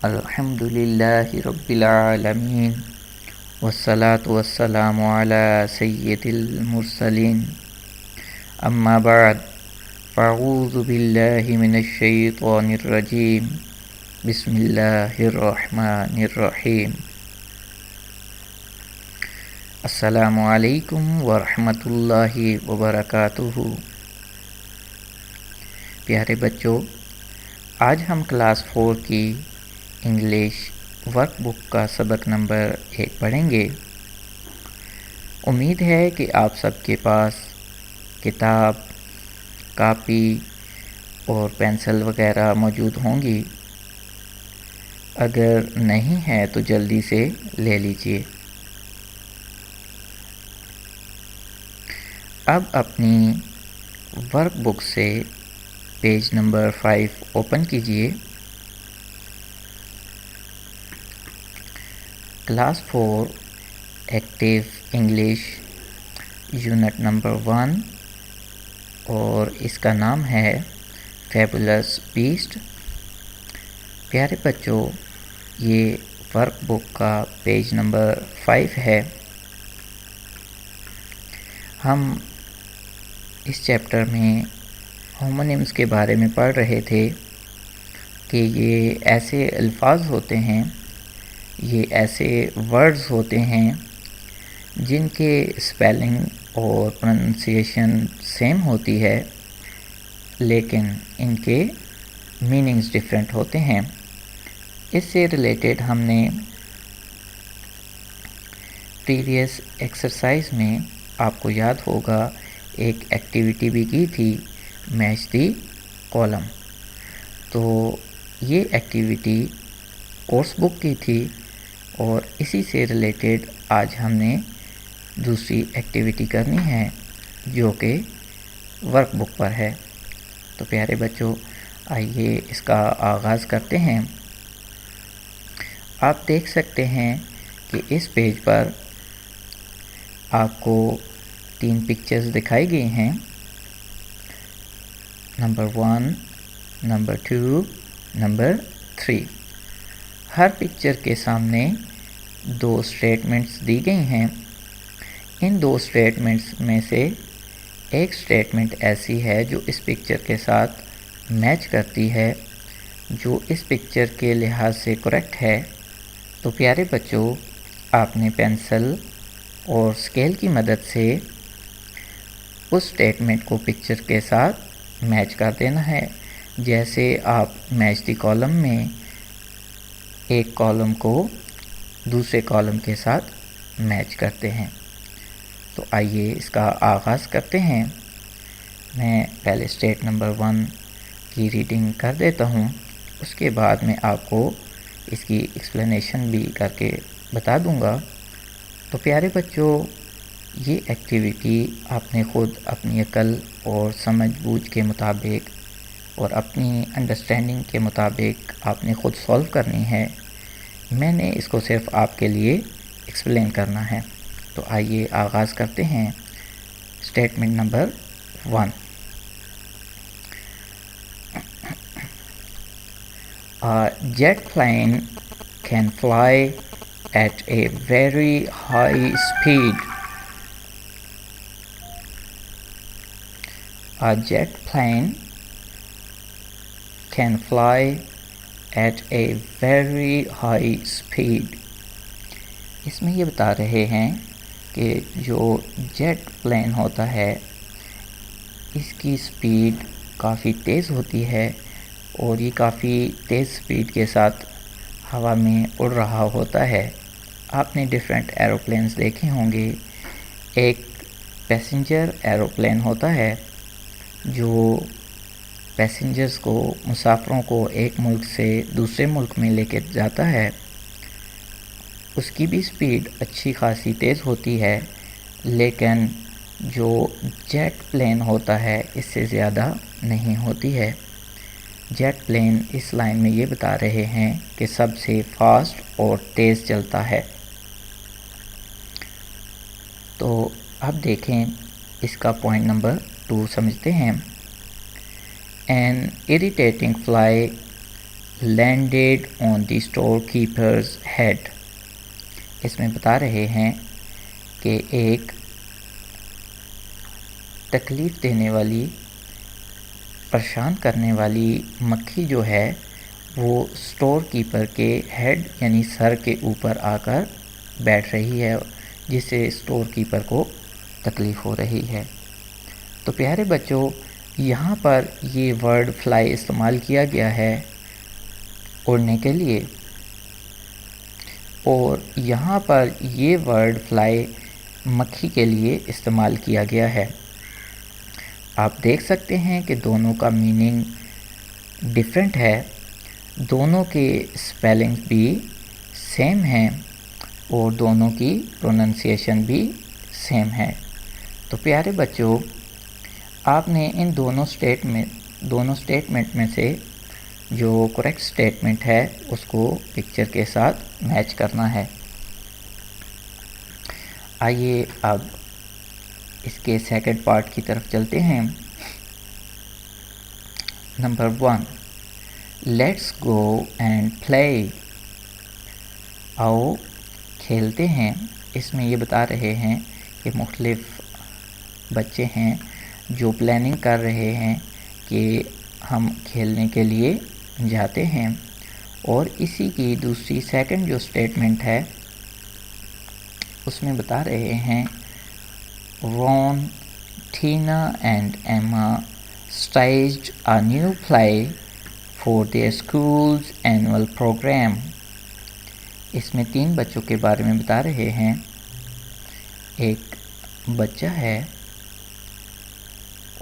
الحمد للہ رب العالمین والصلاة والسلام علی سید المرسلین اما بعد فاعوذ باللہ من الشیطان الرجیم بسم اللہ الرحمن الرحیم السلام علیکم ورحمۃ اللہ وبرکاتہ۔ پیارے بچوں، آج ہم کلاس 4 کی انگلش ورک بک کا سبق نمبر 1 پڑھیں گے۔ امید ہے کہ آپ سب کے پاس کتاب، کاپی اور پینسل وغیرہ موجود ہوں گی۔ اگر نہیں ہے تو جلدی سے لے لیجیے۔ اب اپنی ورک بک سے پیج نمبر 5 اوپن کیجیے۔ Class 4 active English unit number 1 اور اس کا نام ہے فیبولس بیسٹ۔ پیارے بچوں، یہ ورک بک کا پیج نمبر 5 ہے۔ ہم اس چیپٹر میں ہومونیمز کے بارے میں پڑھ رہے تھے کہ یہ ایسے الفاظ ہوتے ہیں، یہ ایسے ورڈز ہوتے ہیں جن کے اسپیلنگ اور پروننسیشن سیم ہوتی ہے، لیکن ان کے میننگز ڈیفرنٹ ہوتے ہیں۔ اس سے ریلیٹڈ ہم نے پریویس ایکسرسائز میں آپ کو یاد ہوگا ایک ایکٹیویٹی بھی کی تھی، میچ دی کالم۔ تو یہ ایکٹیویٹی کورس بک کی تھی اور اسی سے ریلیٹڈ آج ہم نے دوسری ایکٹیویٹی کرنی ہے جو کہ ورک بک پر ہے۔ تو پیارے بچوں، آئیے اس کا آغاز کرتے ہیں۔ آپ دیکھ سکتے ہیں کہ اس پیج پر آپ کو 3 پکچرز دکھائی گئی ہیں، نمبر 1، نمبر 2، نمبر 3۔ ہر پکچر کے سامنے 2 اسٹیٹمنٹس دی گئی ہیں۔ ان 2 اسٹیٹمنٹس میں سے ایک اسٹیٹمنٹ ایسی ہے جو اس پکچر کے ساتھ میچ کرتی ہے، جو اس پکچر کے لحاظ سے کریکٹ ہے۔ تو پیارے بچوں، آپ نے پینسل اور اسکیل کی مدد سے اس اسٹیٹمنٹ کو پکچر کے ساتھ میچ کر دینا ہے، جیسے آپ میچ دی کالم میں ایک کالم کو دوسرے کالم کے ساتھ میچ کرتے ہیں۔ تو آئیے اس کا آغاز کرتے ہیں۔ میں پہلے اسٹیٹ نمبر 1 کی ریڈنگ کر دیتا ہوں، اس کے بعد میں آپ کو اس کی ایکسپلینیشن بھی کر کے بتا دوں گا۔ تو پیارے بچوں، یہ ایکٹیویٹی آپ نے خود اپنی عقل اور سمجھ بوجھ کے مطابق اور اپنی انڈرسٹینڈنگ کے مطابق آپ نے خود سولو کرنی ہے۔ میں نے اس کو صرف آپ کے لیے ایکسپلین کرنا ہے۔ تو آئیے آغاز کرتے ہیں۔ Statement number 1، A jet plane can fly at a very high speed. A jet plane can fly at a very high speed. اس میں یہ بتا رہے ہیں کہ جو جیٹ پلین ہوتا ہے اس کی سپیڈ کافی تیز ہوتی ہے اور یہ کافی تیز سپیڈ کے ساتھ ہوا میں اڑ رہا ہوتا ہے۔ آپ نے ڈیفرنٹ ایروپلینز دیکھے ہوں گے۔ ایک پیسنجر ایروپلین ہوتا ہے جو پیسنجرز کو، مسافروں کو ایک ملک سے دوسرے ملک میں لے کے جاتا ہے۔ اس کی بھی سپیڈ اچھی خاصی تیز ہوتی ہے، لیکن جو جیٹ پلین ہوتا ہے اس سے زیادہ نہیں ہوتی ہے۔ جیٹ پلین اس لائن میں یہ بتا رہے ہیں کہ سب سے فاسٹ اور تیز چلتا ہے۔ تو اب دیکھیں اس کا پوائنٹ نمبر 2 سمجھتے ہیں۔ An irritating fly landed on the storekeeper's head. اس میں بتا رہے ہیں کہ ایک تکلیف دینے والی، پریشان کرنے والی مکھی جو ہے وہ اسٹور کیپر کے ہیڈ یعنی سر کے اوپر آ کر بیٹھ رہی ہے، جس سے اسٹور کیپر کو تکلیف ہو رہی ہے۔ تو پیارے بچوں، یہاں پر یہ ورڈ فلائی استعمال کیا گیا ہے اڑنے کے لیے، اور یہاں پر یہ ورڈ فلائی مکھی کے لیے استعمال کیا گیا ہے۔ آپ دیکھ سکتے ہیں کہ دونوں کا میننگ ڈیفرنٹ ہے، دونوں کے اسپیلنگ بھی سیم ہیں اور دونوں کی پروننسیشن بھی سیم ہے۔ تو پیارے بچوں، آپ نے ان دونوں اسٹیٹمنٹ میں سے جو کریکٹ اسٹیٹمنٹ ہے اس کو پکچر کے ساتھ میچ کرنا ہے۔ آئیے اب اس کے سیکنڈ پارٹ کی طرف چلتے ہیں۔ Number 1، let's go and play, آؤ کھیلتے ہیں۔ اس میں یہ بتا رہے ہیں کہ مختلف بچے ہیں جو پلاننگ کر رہے ہیں کہ ہم کھیلنے کے لیے جاتے ہیں، اور اسی کی دوسری سیکنڈ جو اسٹیٹمنٹ ہے اس میں بتا رہے ہیں Ron, Tina and Emma staged a new play for their school's annual program. اس میں 3 بچوں کے بارے میں بتا رہے ہیں۔ ایک بچہ ہے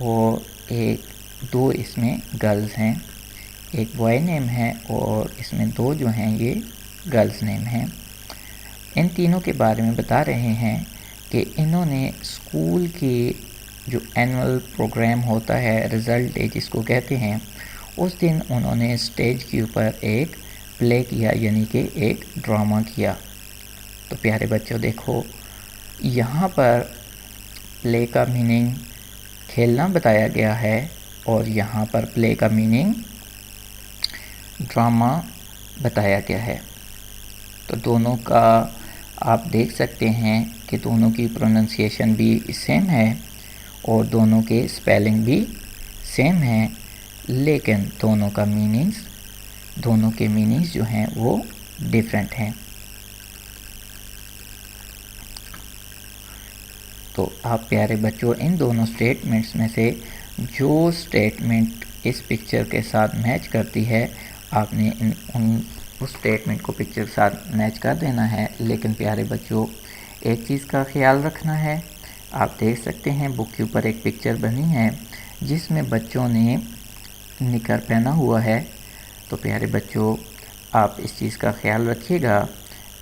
اور دو اس میں گرلز ہیں، ایک بوائے نیم ہے اور اس میں 2 جو ہیں یہ گرلز نیم ہیں۔ ان تینوں کے بارے میں بتا رہے ہیں کہ انہوں نے اسکول کی جو اینول پروگرام ہوتا ہے، رزلٹ ڈے جس کو کہتے ہیں، اس دن انہوں نے اسٹیج کے اوپر ایک پلے کیا، یعنی کہ ایک ڈرامہ کیا۔ تو پیارے بچوں دیکھو، یہاں پر پلے کا میننگ کھیلنا بتایا گیا ہے اور یہاں پر پلے کا میننگ ڈرامہ بتایا گیا ہے۔ تو دونوں کا آپ دیکھ سکتے ہیں کہ دونوں کی پروننسیشن بھی سیم ہے اور دونوں کے اسپیلنگ بھی سیم ہیں، لیکن دونوں کے میننگز جو ہیں وہ ڈیفرنٹ ہیں۔ تو آپ پیارے بچوں، ان دونوں اسٹیٹمنٹس میں سے جو اسٹیٹمنٹ اس پکچر کے ساتھ میچ کرتی ہے، آپ نے اس اسٹیٹمنٹ کو پکچر کے ساتھ میچ کر دینا ہے۔ لیکن پیارے بچوں، ایک چیز کا خیال رکھنا ہے، آپ دیکھ سکتے ہیں بک کے اوپر ایک پکچر بنی ہے جس میں بچوں نے نکر پہنا ہوا ہے۔ تو پیارے بچوں، آپ اس چیز کا خیال رکھیے گا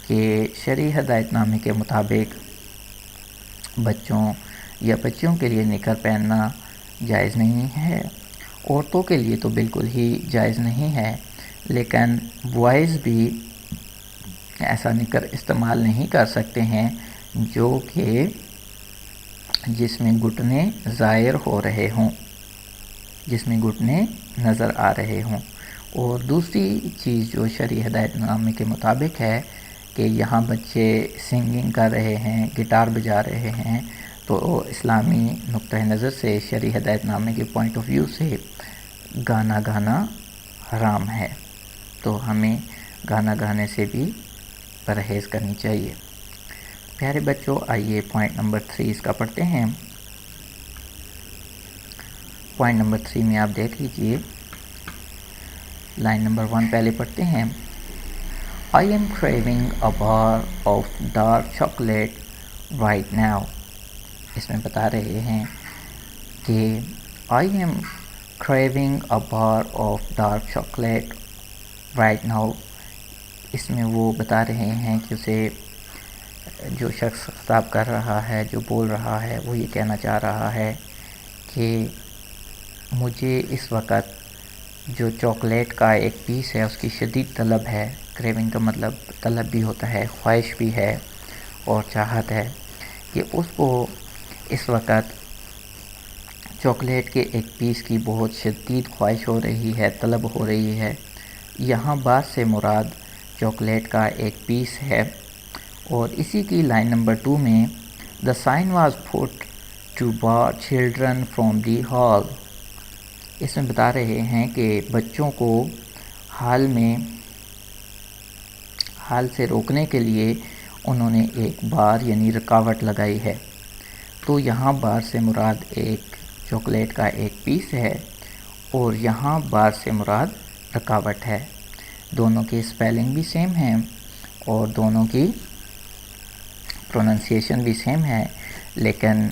کہ شرعی ہدایت نامے کے مطابق بچوں کے لیے نکر پہننا جائز نہیں ہے، عورتوں کے لیے تو بالکل ہی جائز نہیں ہے، لیکن بوائز بھی ایسا نکر استعمال نہیں کر سکتے ہیں جو کہ جس میں گھٹنے ظاہر ہو رہے ہوں، جس میں گھٹنے نظر آ رہے ہوں۔ اور دوسری چیز جو شرعی ہدایت نامے کے مطابق ہے کہ یہاں بچے سنگنگ کر رہے ہیں، گٹار بجا رہے ہیں، تو اسلامی نقطہ نظر سے، شرعی ہدایت نامے کے پوائنٹ آف ویو سے گانا گانا حرام ہے، تو ہمیں گانا گانے سے بھی پرہیز کرنی چاہیے۔ پیارے بچوں، آئیے پوائنٹ نمبر 3 اس کا پڑھتے ہیں۔ پوائنٹ نمبر 3 میں آپ دیکھ لیجئے، لائن نمبر 1 پہلے پڑھتے ہیں۔ I am craving a bar of dark chocolate right now. اس میں بتا رہے ہیں کہ I am craving a bar of dark chocolate right now. اس میں وہ بتا رہے ہیں کہ اسے جو شخص خطاب کر رہا ہے، جو بول رہا ہے، وہ یہ کہنا چاہ رہا ہے کہ مجھے اس وقت جو چاکلیٹ کا ایک پیس ہے اس کی شدید طلب ہے۔ کریونگ کا مطلب طلب بھی ہوتا ہے، خواہش بھی ہے اور چاہت ہے کہ اس کو اس وقت چاکلیٹ کے ایک پیس کی بہت شدید خواہش ہو رہی ہے، طلب ہو رہی ہے۔ یہاں بار سے مراد چاکلیٹ کا ایک پیس ہے، اور اسی کی لائن نمبر 2 میں the sign was put to bar children from the hall, اس میں بتا رہے ہیں کہ بچوں کو حال سے روکنے کے لیے انہوں نے ایک بار یعنی رکاوٹ لگائی ہے۔ تو یہاں بار سے مراد ایک چاکلیٹ کا ایک پیس ہے، اور یہاں بار سے مراد رکاوٹ ہے۔ دونوں کی اسپیلنگ بھی سیم ہے اور دونوں کی پروننسیشن بھی سیم ہے، لیکن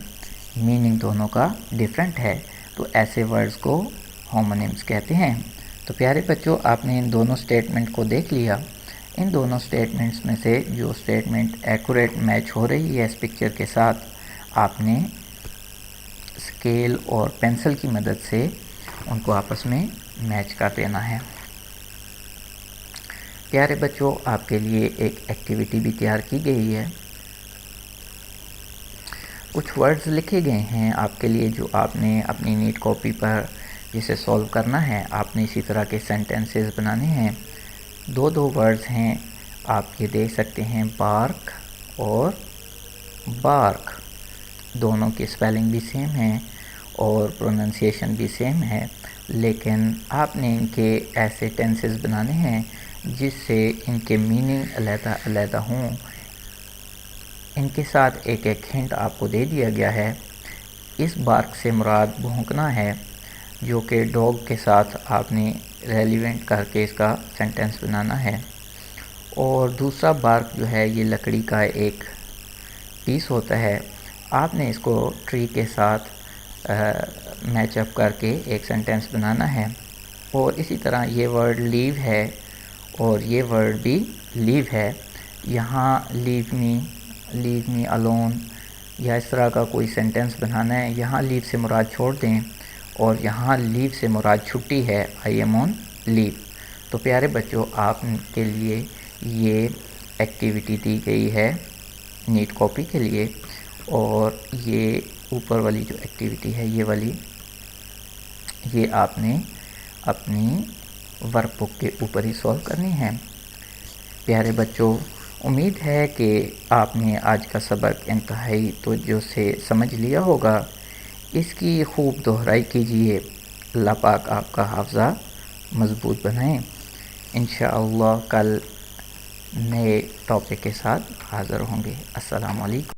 میننگ دونوں کا ڈیفرنٹ ہے، تو ایسے ورڈز کو ہومونیمز کہتے ہیں۔ تو پیارے بچوں، آپ نے ان دونوں سٹیٹمنٹ کو دیکھ لیا۔ ان دونوں سٹیٹمنٹس میں سے جو سٹیٹمنٹ ایکوریٹ میچ ہو رہی ہے اس پکچر کے ساتھ، آپ نے اسکیل اور پینسل کی مدد سے ان کو آپس میں میچ کر دینا ہے۔ پیارے بچوں، آپ کے لیے ایک ایکٹیویٹی بھی تیار کی گئی ہے۔ کچھ ورڈز لکھے گئے ہیں آپ کے لیے جو آپ نے اپنی نیٹ کاپی پر جسے سولو کرنا ہے۔ آپ نے اسی طرح کے سینٹنسز بنانے ہیں۔ دو ورڈز ہیں، آپ یہ دیکھ سکتے ہیں، بارک اور بارک۔ دونوں کی اسپیلنگ بھی سیم ہے اور پروننسیشن بھی سیم ہے، لیکن آپ نے ان کے ایسے ٹینسز بنانے ہیں جس سے ان کے میننگ علیحدہ علیحدہ ہوں۔ ان کے ساتھ ایک ہنٹ آپ کو دے دیا گیا ہے۔ اس بارک سے مراد بھونکنا ہے، جو کہ ڈاگ کے ساتھ آپ نے ریلیونٹ کر کے اس کا سینٹنس بنانا ہے۔ اور دوسرا بارک جو ہے یہ لکڑی کا ایک پیس ہوتا ہے، آپ نے اس کو ٹری کے ساتھ میچ اپ کر کے ایک سینٹنس بنانا ہے۔ اور اسی طرح یہ ورڈ لیو ہے اور یہ ورڈ بھی لیو ہے۔ یہاں لیو می الون یا اس طرح کا کوئی سینٹنس بنانا ہے، یہاں لیو سے مراد چھوڑ دیں، اور یہاں لیو سے مراد چھٹی ہے، آئی ایم آن لیو۔ تو پیارے بچوں، آپ کے لیے یہ ایکٹیویٹی دی گئی ہے نیٹ کاپی کے لیے، اور یہ اوپر والی جو ایکٹیویٹی ہے یہ آپ نے اپنی ورک بک کے اوپر ہی سولو کرنی ہے۔ پیارے بچوں، امید ہے کہ آپ نے آج کا سبق انتہائی توجہ سے سمجھ لیا ہوگا۔ اس کی خوب دہرائی کیجیے۔ اللہ پاک آپ کا حافظہ مضبوط بنائیں۔ انشاءاللہ کل نئے ٹاپک کے ساتھ حاضر ہوں گے۔ السلام علیکم۔